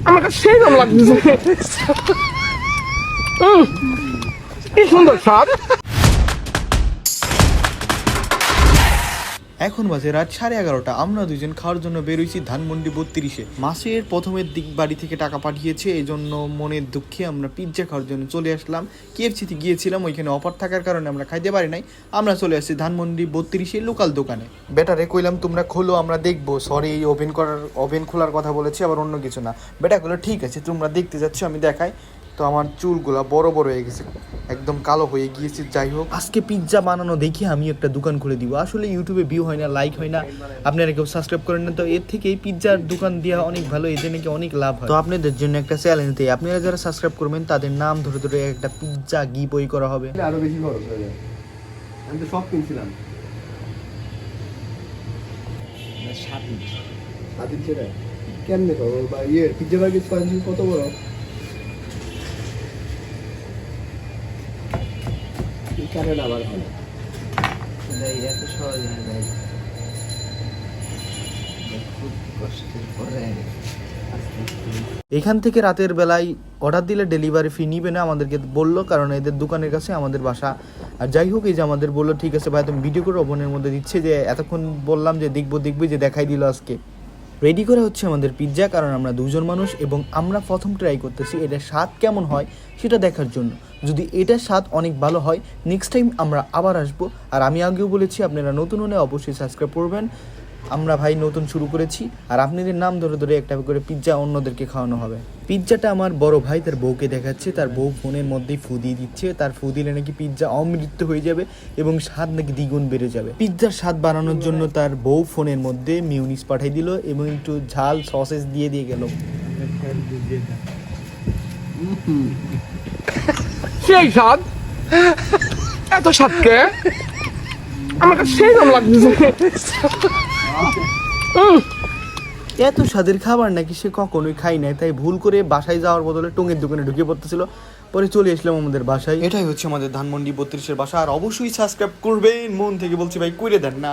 আমাকে সেই দাম লাগতেছে। কি সুন্দর স্বাদ। এখন বাজে রাত 11:30। আমরা দুজন খাওয়ার জন্য বেরোইছি ধানমন্ডি 32-এ। মাসের প্রথমের দিক বাড়ি থেকে টাকা পাঠিয়েছে, এই জন্য মনের দুঃখে আমরা পিৎজা খাওয়ার জন্য চলে আসলাম। কেএফসিতে গিয়েছিলাম, ওইখানে অফার থাকার কারণে আমরা খাইতে পারি নাই। আমরা চলে আসছি ধানমন্ডি 32-এ লোকাল দোকানে। বেটারে কইলাম তোমরা খোলো, আমরা দেখবো। সরি, এই ওভেন খোলার কথা বলেছি, আবার অন্য কিছু না। বেটা বললো ঠিক আছে, তোমরা দেখতে যাচ্ছ, আমি দেখাই। তো আমার চুলগুলা বড় বড় হয়ে গেছে, একদম কালো হয়ে গিয়েছে। যাই হোক, আজকে পিৎজা বানানো দেখি আমি একটা দোকান খুলে দিব। আসলে ইউটিউবে ভিউ হয় না, লাইক হয় না, আপনারা কেউ সাবস্ক্রাইব করেন না। তো এর থেকে এই পিৎজার দোকান দেওয়া অনেক ভালো, এতে নাকি অনেক লাভ হয়। তো আপনাদের জন্য একটা চ্যালেঞ্জ দিই, আপনারা যারা সাবস্ক্রাইব করবেন তাদের নাম ধরে ধরে একটা পিৎজা গিভওয়ে করা হবে। আরো বেশি খরচ হয়ে যায়। আমি তো সব কিনছিলাম স্বাধীন সেটা কেমনে খাবো? বা পিজ্জা বার্গের স্কোয়ার কত বড়? কারণ আবার হয় এত সহজ হয় না, খুব কষ্টের পরে এখান থেকে রাতের বেলায় অর্ডার দিলে ডেলিভারি ফি নিবে না, আমাদেরকে বললো, কারণ এদের দোকানের কাছে আমাদের বাসা। আর যাই হোক, এই যে আমাদের বললো ঠিক আছে ভাই তুমি ভিডিও করে ওভেনের মধ্যে দিচ্ছে, যে এতক্ষণ বললাম যে দেখবো যে দেখাই দিল আজকে। রেডি করা হচ্ছে আমাদের পিৎজা, কারণ আমরা দুজন মানুষ এবং আমরা প্রথম ট্রাই করতেছি এটার স্বাদ কেমন হয় সেটা দেখার জন্য। যদি এটার স্বাদ অনেক ভালো হয়, নেক্সট টাইম আমরা আবার আসবো। আর আমি আগেও বলেছি, আপনারা নতুন হলে অবশ্যই সাবস্ক্রাইব করবেন। আমরা ভাই নতুন শুরু করেছি, আর আপনাদের নাম ধরে ধরে একটা করে পিৎজা অন্যদেরকে খাওয়ানো হবে। পিৎজাটা আমার বড় ভাই তার বউকে দেখাচ্ছে, তার বউ ফোনের মধ্যেই ফু দিয়ে দিচ্ছে। তার ফু দিলে নাকি পিৎজা অমৃত হয়ে যাবে এবং স্বাদ নাকি দ্বিগুণ বেড়ে যাবে। পিৎজার স্বাদ বাড়ানোর জন্য তার বউ ফোনের মধ্যে মিউনিস পাঠিয়ে দিল এবং একটু ঝাল সসেস দিয়ে গেল। সেই স্বাদ, এত স্বাদ কে? আমাকে সেই দাম লাগতেছে। এত স্বাদের খাবার নাকি সে কখনোই খাই নাই, তাই ভুল করে বাসায় যাওয়ার বদলে টঙের দোকানে ঢুকে পড়তেছিল। পরে চলে আসলাম আমাদের বাসায়। এটাই হচ্ছে আমাদের ধানমন্ডি 32-এর বাসা। আর অবশ্যই সাবস্ক্রাইব করবেন, মন থেকে বলছি ভাই, করে দেন না।